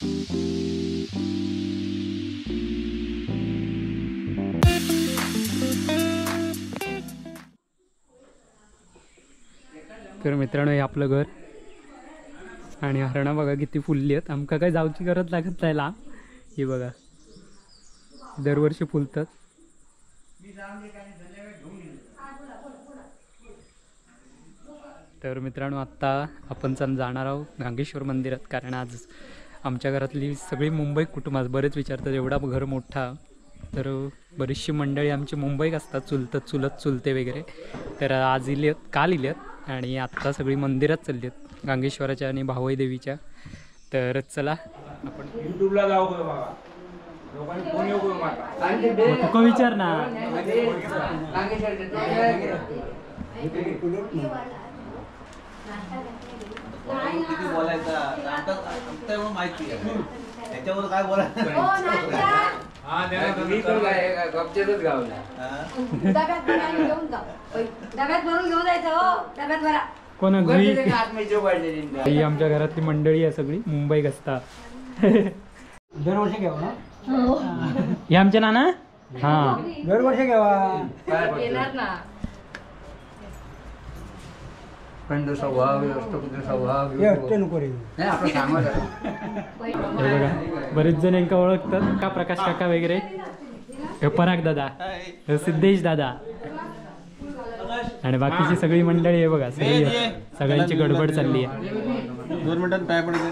तर मित्रांनो हे आपलं घर आणि हरणा बघा किती फुलली आहेत. आमका काय जाऊची गरज लागत नाही लांब. ही बघा दरवर्षी फुलतात. तर मित्रांनो आत्ता आपण जाणार आहोत गांगेश्वर मंदिरात, कारण आज आमच्या घरातली सगळी मुंबई कुटुंबात बरेच विचारतात एवढा घर मोठा, तर बरीचशी मंडळी आमची मुंबईत असतात, चुलत चुलते वगैरे. तर आज इलेत, काल इलेत आणि आत्ता सगळी मंदिरात चालली आहेत गांगेश्वराच्या आणि भावई देवीच्या. तर चला आपण युट्यूबला जाऊ बाबा, लोकांनी फोन येऊ तुका विचार ना. किती बोलायचं आता माहिती आहे त्याच्यावर काय बोलायचं. कोण ही आमच्या घरातली मंडळी आहे सगळी मुंबईत असतात. दरवर्षी घ्यावा ना हे आमचे नाना. हा दरवर्षी घ्यावा. स्वभाव असतो स्वभाव बघा बरेच जण यांना ओळखतात का, प्रकाश काका वगैरे, हे पराग दादा, हे सिद्धेश दादा आणि बाकीची सगळी मंडळी आहे बघा. सगळ्यांची गडबड चालली आहे. 2 मिनिटात काय पडते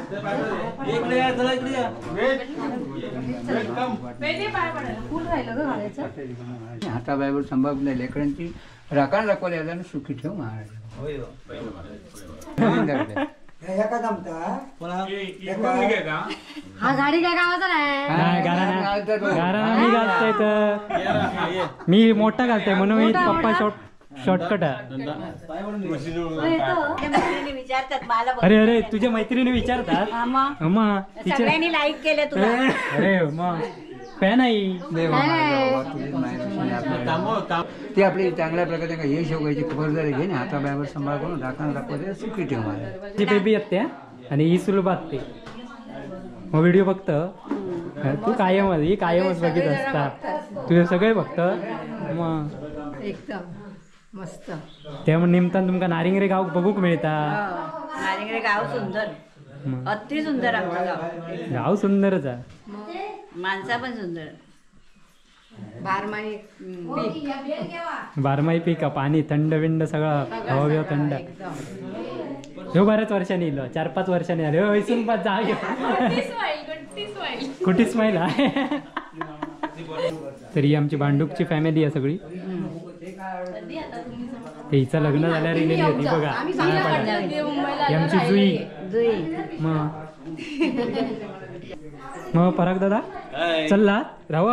हाताबाईवर संभाग नाही लेकरांची राखण राखवायला याला सुखी ठेव महाराज. हा गाडी काय गावाचा गारा मी घालतोय तर मी मोठा घालतोय म्हणून मी पप्पा शॉर्टकट आहे. अरे अरे तुझ्या मैत्रिणी विचारतात सगळ्यांनी लाईक केलं तुला. अरे मग फॅन आहे ते आपली चांगल्या प्रकारे यश योगायची खबरदारी घेणे, हाताबाईवर सांभाळ करून राखण राखवायला सुखी ठेव महाराज. ती बेबी येते आणि ही सुलभात ते मग व्हिडिओ बघत तू कायमच बघित असता तुझे सगळे बघत मग एकदम मस्त. त्यामुळे निमतान तुमका नारिंगरे गाव बघूक मिळता. नारिंगरे गाव सुंदर, अति सुंदर आमचं गाव. गाव सुंदरच आहे, माणसा पण सुंदर. बारमाही पीक, पाणी थंड बिंड सगळं, हवा बिवा थंड. ह्यो बऱ्याच वर्षांनी येलो, 4-5 वर्षांनी आले. वैसून पाच जा कुठे स्माईल आहे. तर ही आमची भांडूपची फॅमिली आहे सगळी. ते हिचं लग्न झाल्यावर इलेली होती बघा. ही आमची जुई. मग पराग दादा चलला राहू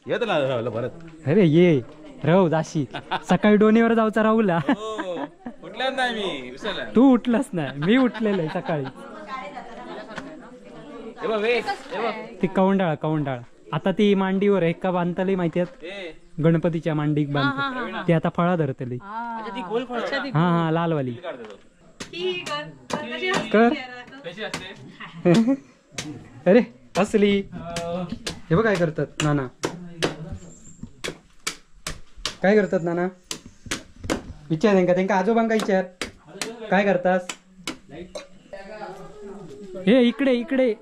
येत ना राहुल परत. अरे ये राहू जाशी. सकाळी डोनीवर जाऊचा राहुला. उठलाच नाही मी. तू उठलास नाही, मी उठलेलं आहे सकाळी. ती कौंडाळ आता ती मांडीवर एका बांधताली माहिती आहेत, गणपतीच्या मांडीक बांधतात ती आता फळा धरतली. हा लालवाली कर. अरे असली हे बघ काय करतात नाना. काय करतात नाना विचार त्यांका आजोबांका विचार काय करतास. हे इकडे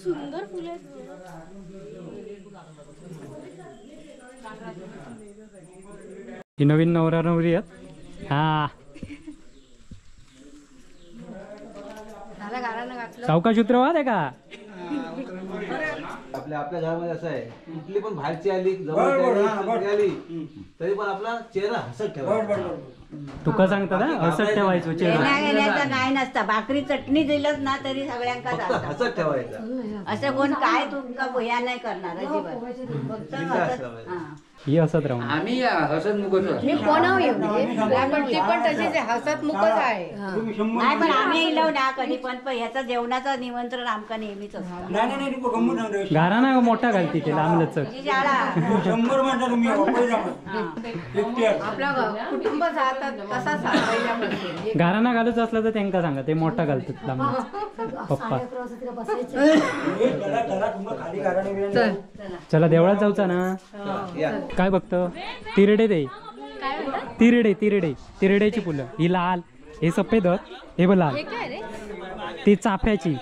सुंदर फुले. ही नवीन नवरा नवरी आहेत. हा सावकाश उतरवा दे का. आपल्या घरामध्ये असं आहे, कुठली पण बाहेरची आली जवळची आली तरी पण आपला चेहरा हसत ठेवा. तुका सांगता ना हसत ठेवायचो चेहरा. काय नसतं, भाकरी चटणी दिलंच ना तरी सगळ्यांका हसत ठेवायचा. असं कोण काय तुमका भया नाही करणार अजिबात. फक्त ही हसत राहून आम्ही हसत मुखच मी कोणावर येऊ पण ती पण तशीच आहे, हसत मुखच आहे. नाही पण आम्ही इलो ना कधी पण ह्याचा जेवणाचं निमंत्रण आमका नेहमीच असतं. नाही नाही तू गंमत नाही रे. गारा ना मोठा घालती ते लांब लचक ही शाळा 100 माणसं तुम्ही एकटे आपला कुटुंब जातात तसा सांगायला गाराना घालूच असलं तर त्यांका सांगा ते मोठा घालतात लांब पप्पा खाली कारण चला देवळात जाऊचा ना. काय बघतो तिरडे दे तिरड्याची फुलं ही लाल हे सफेद हे बघ लाल ती चाफ्याची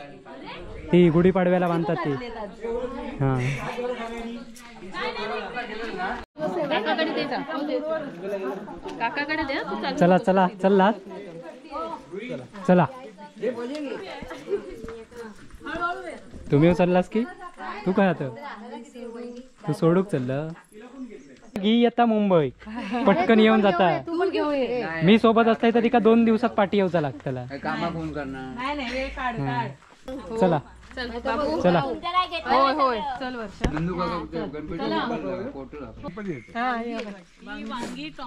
ती गुढीपाडव्याला बांधतात ती हा चला चला चला चला तुम्ही चाललास की तू काय आता तू सोडूक चाललं की आता मुंबई पटकन येऊन जाता मी सोबत असताय तर तिका 2 दिवसात पाठी येऊचा लागतला कामा कोण करणार चला चला होय होय चल वर्षा नंदू काका गणपती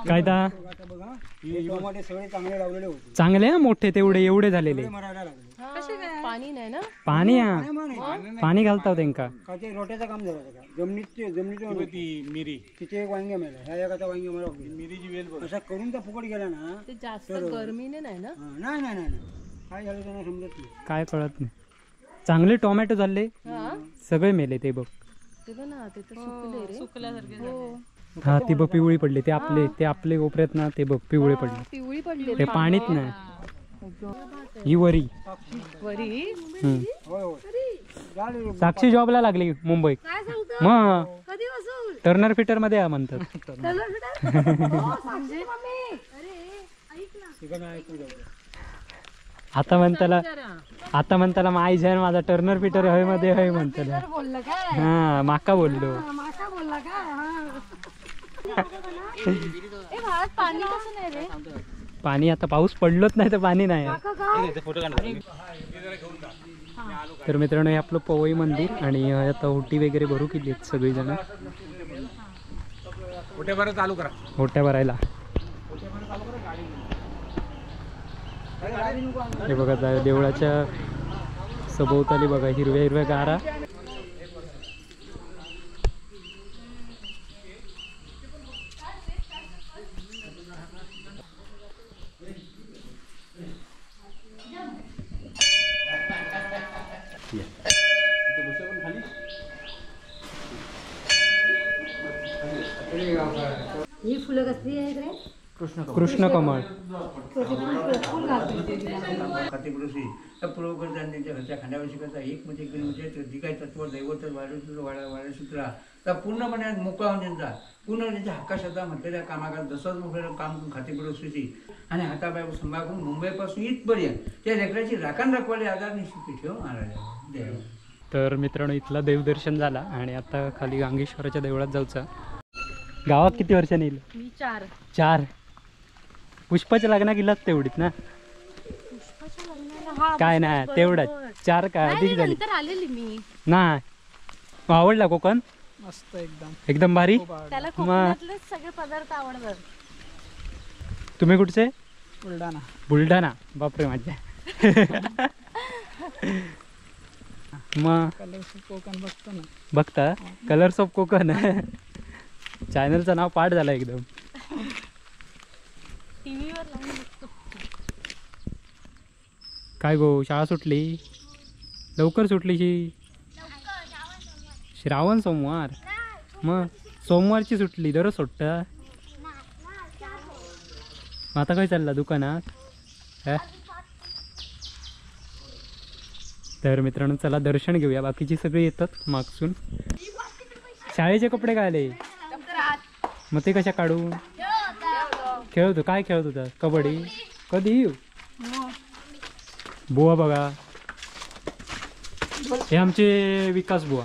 काय ता टोमॅटो सगळे चांगले लावलेले होते. चांगले हा मोठे तेवढे एवढे झालेले मरायला लागले. पाणी नाही ना पाणी हा पाणी घालताव त्यांका का ते रोट्याचं काम झालं का जमिनीत मिरी तिथे एक वांगे मिळालं ह्या एकाचा वांगे मला मिरीची वेल असा करून त्या फुकट गेला ना ते जास्त गरमीने नाही ना हा, नाही नाही नाही नाही. काय झालं त्यांना समजत नाही. काय कळत नाही चांगले टोमॅटो झाले सगळे मेले ते बघ ते बघ ना ते तर सुकले रे सुकल्यासारखे हा ती बघ पिवळी पडली ते आपले कोपऱ्यात ना ते बघ पिवळे पडले पिवळी पडली ते पाणीत नाही ही वरी हम्म. होय होय झाले. साक्षी जॉबला लागली मुंबईत मग टर्नर फिटर मध्ये आहे म्हणतात आता म्हणताला माई जैन माझा टर्नर फिटर हय मध्ये हय म्हणताला हा माका बोललो पाणी आता पाऊस पडलोच नाही तर पाणी नाही तर मित्रांनो हे आपलं पवई मंदिर आणि आता ओटी वगैरे भरू केली आहेत सगळी जण ओट्या भरायला हे बघा देवळाच्या सभोवताली बघा हिरव्या हिरव्या गारा ही फुलं कसली आहेत रे? कृष्ण कमळ खातेपुरुषी त्या पूर्वकर्त्यांनी त्यांच्या घरच्या खांद्यावर करता एक म्हणजे जी काही तत्व दैवत वाडसूत्रा तर पूर्णपणे मोकळा होऊन त्यांचा पूर्ण त्यांच्या हक्काशता म्हटलेल्या कामाकात जसंच मोकळं काम करून खातेपुरुषीची आणि हातापाय सांभाळून मुंबईपासून इथपर्यंत त्या लेकराची राखण राखवाले आधार निश्चित ठेव महाराज. तर मित्रांनो इथला देवदर्शन झाला आणि आता खाली गांगेश्वराच्या देवळात जाऊचा. गावात किती वर्षांनी येईल? मी 4 पुष्पाच्या लग्नात गेलात तेवढीच ना काय नाही तेवढाच 4 का अधिक झाली आलेली मी नाही आवडला कोकण मस्त एकदम भारी. त्याला मग कोकणातले सगळे पदार्थ आवडतात. तुम्ही कुठचे? बुलढाणा बापरे माझ्या मग कोकण बघतो ना बघता कलर्स ऑफ कोकण चॅनलचं नाव पाठ झालं एकदम. टीव्हीवर लावून बघतो. काय गो शाळा सुटली लवकर सुटलीशी श्रावण सोमवार मग सोमवारची सुटली दररोज सुट्टा आता काय चालला दुकानात तर मित्रांनो चला दर्शन घेऊया बाकीची सगळी येतात मागसून. शाळेचे कपडे काय आले मग ते कशा काढून खेळतो काय खेळत होता कबड्डी कधी बुवा बघा हे आमचे विकास बुवा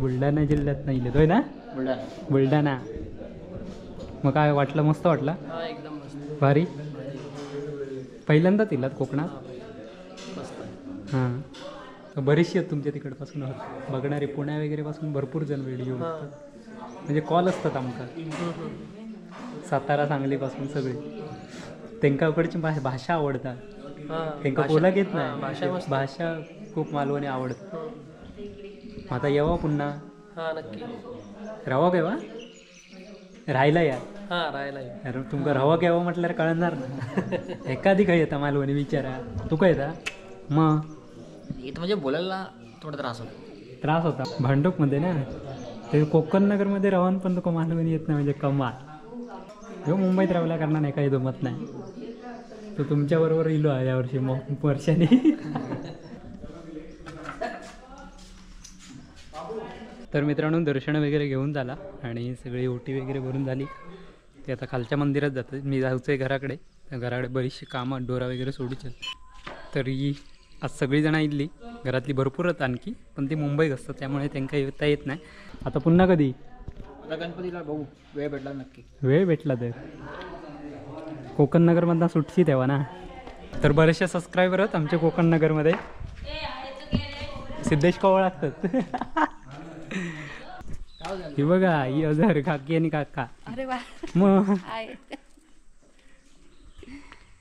बुलढाणा जिल्ह्यात नाही होय ना? बुलढाणा. मग काय वाटलं? मस्त वाटला? एकदम मस्त. भारी. पहिल्यांदाच इलात कोकणात? हां. तर बरीचशी आहेत तुमच्या तिकडपासून बघणारे, पुण्या वगैरे पासून भरपूर जण व्हिडिओ बघतात, म्हणजे कॉल असतात आमका. सातारा सांगलीपासून सगळे. त्यांका इकडची भाषा आवडतात, त्यांका बोलाक येत नाही, भाषा खूप मालवणी आवडत. आता येवा पुन्हा? हा नक्की. रवा केव्हा राहायला या? हा राहायला. अरे तुमका रवा केव्हा म्हटल्यावर कळणार ना. एखादी काय येता मालवणी विचारा. तू काय येता मग? इथं म्हणजे बोलायला थोडा त्रास होता भांडूपमध्ये ना. ते कोकण नगरमध्ये राहून पण तुका मालवणी येत नाही म्हणजे कमाल. हो मुंबईत राहिला करणार नाही, काही जमत नाही. तो तुमच्याबरोबर इलो आहे यावर्षी वर्षाने. तर मित्रांनो दर्शन वगैरे घेऊन झाला आणि सगळी ओटी वगैरे भरून झाली. ते आता खालच्या मंदिरात जातं. मी जायचं आहे घराकडे. घराकडे बरीचशी कामं डोरा वगैरे सोडूच. तरी आज सगळीजणं इल्ली घरातली भरपूर आहेत आणखी, पण ती मुंबईत असतात त्यामुळे त्यांना येता येत नाही. आता पुन्हा कधी? आता गणपतीला बघू, वेळ भेटला नक्की. वेळ भेटला तर कोकण नगरमधनं सुटशी तेव्हा ना. तर बरेचसे सबस्क्रायबर आहेत आमचे कोकण नगरमध्ये. सिद्धेश कवळ असतात. ही बघा ही अजर काकी आणि काका. अरे वा. मग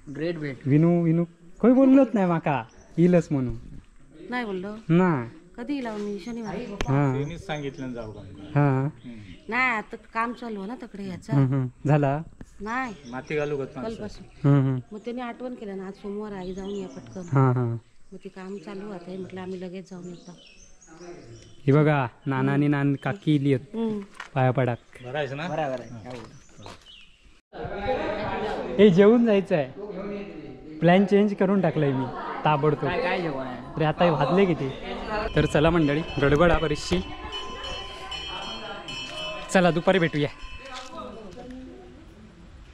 ग्रेट भेट. विनू काही बोललोच नाही माका येईलच म्हणून. नाही बोललो ना कधी येला मी शनिवारी. हां सांगितलं जाऊ का? हां नाही आता काम चालू आहे ना तिकडे याचा. झाला नाही माती घालू का? कालपासून. मग त्यांनी आठवण केलं ना, आज सोमवार आई जाऊन या पटकन. हां हां. मग ते काम चालू आहे म्हटलं आम्ही लगेच जाऊन येतो. ही बघा नाना आणि नान काकी इली आहेत पाया पडाक. बरायचं ना? बरोबर आहे. हे जेवून जायचं आहे. प्लॅन चेंज करून टाकलाय मी ताबडतोब. काय जेवण आहे? अरे आता वाजले किती? तर चला मंडळी गडबड आहे बरीचशी. चला दुपारी भेटूया.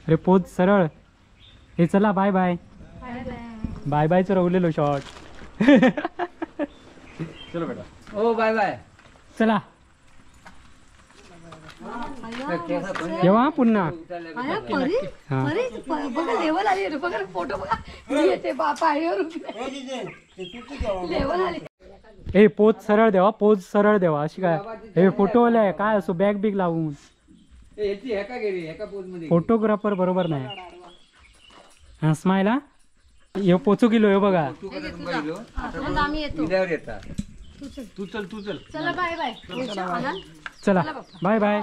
अरे पोच सरळ. हे चला बाय बाय. बाय बायचं रवलेलो शॉर्ट. चलो बेटा. हो बाय बाय. चला येवा पुन्हा. हा बघा लेवल आली रे, बघा फोटो बघा. येते पायरीवर लेवल आली. ए पोच सरळ देवा, पोच सरळ देवा. अशी काय हे फोटो काय असो बॅग बिग लावून. फोटोग्राफर बरोबर नाही. हा स्माईल. हा यो पोचू गेलो हे बघा. आम्ही येतो. तू चल. चला बाय बाय. चला बाय बाय.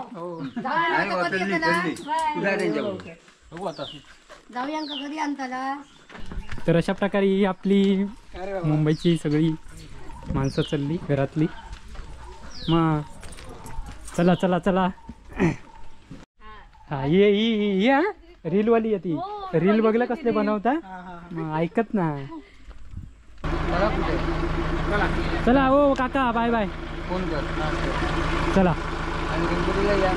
जाऊया का घरी आणताला. तर अशा प्रकारे ही आपली मुंबईची सगळी माणसं चालली घरातली. मग चला चला चला. हा ही हा रीलवाली आहे ती. रील बघलं कसले बनवता मग ऐकत ना. चला ओ काका बाय बाय. फोन कर. चला आणि गणपतीला या.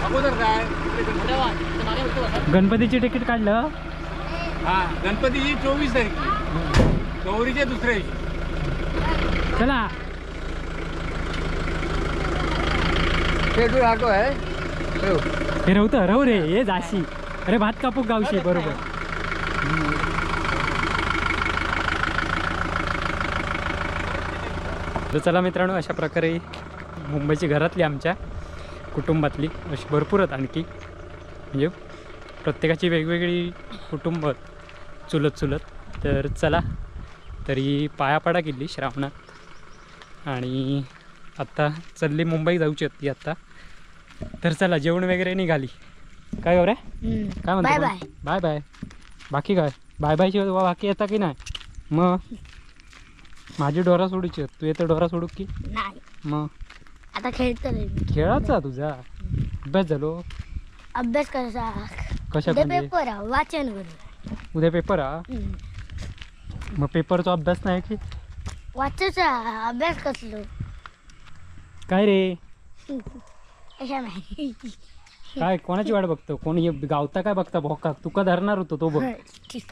अगोदर काय गणपतीची तिकीट काढलं. हा गणपतीची 24 तारीख गौरीच्या दुसऱ्या दिवशी. चला पेटू राहतो आहे. हे रवतं रव रे हे जाशी. अरे भात कापूक गावशी बरोबर. तर चला मित्रांनो अशा प्रकारे मुंबईची घरातली आमच्या कुटुंबातली अशी भरपूर आहेत आणखी. म्हणजे प्रत्येकाची वेगवेगळी कुटुंब चुलत. तर चला तरी पायापाडा केली श्रावणात आणि आत्ता चालली मुंबई जाऊची आहेत ती आत्ता. तर चला जेवण वगैरे निघाली. काय रे काय म्हणतो? Bye bye. Bye bye. बाकी काय बाय बाय शिवाय बाकी येता की नाही? मग माझी डोरा सोडूची तू येतं डोरा सोडू की नाही? मग आता खेळतो. खेळाचा तुझा अभ्यास झालो. अभ्यास कसा? कशा पेपर वाचन करू. उद्या पेपर हा. मग पेपरचा अभ्यास नाही की वाचायचा अभ्यास कसलो काय रे अशा नाही काय कोणाची वाट बघतो कोण हे गावता काय बघता भोका तुका धरणार होतो तो बघ ठीक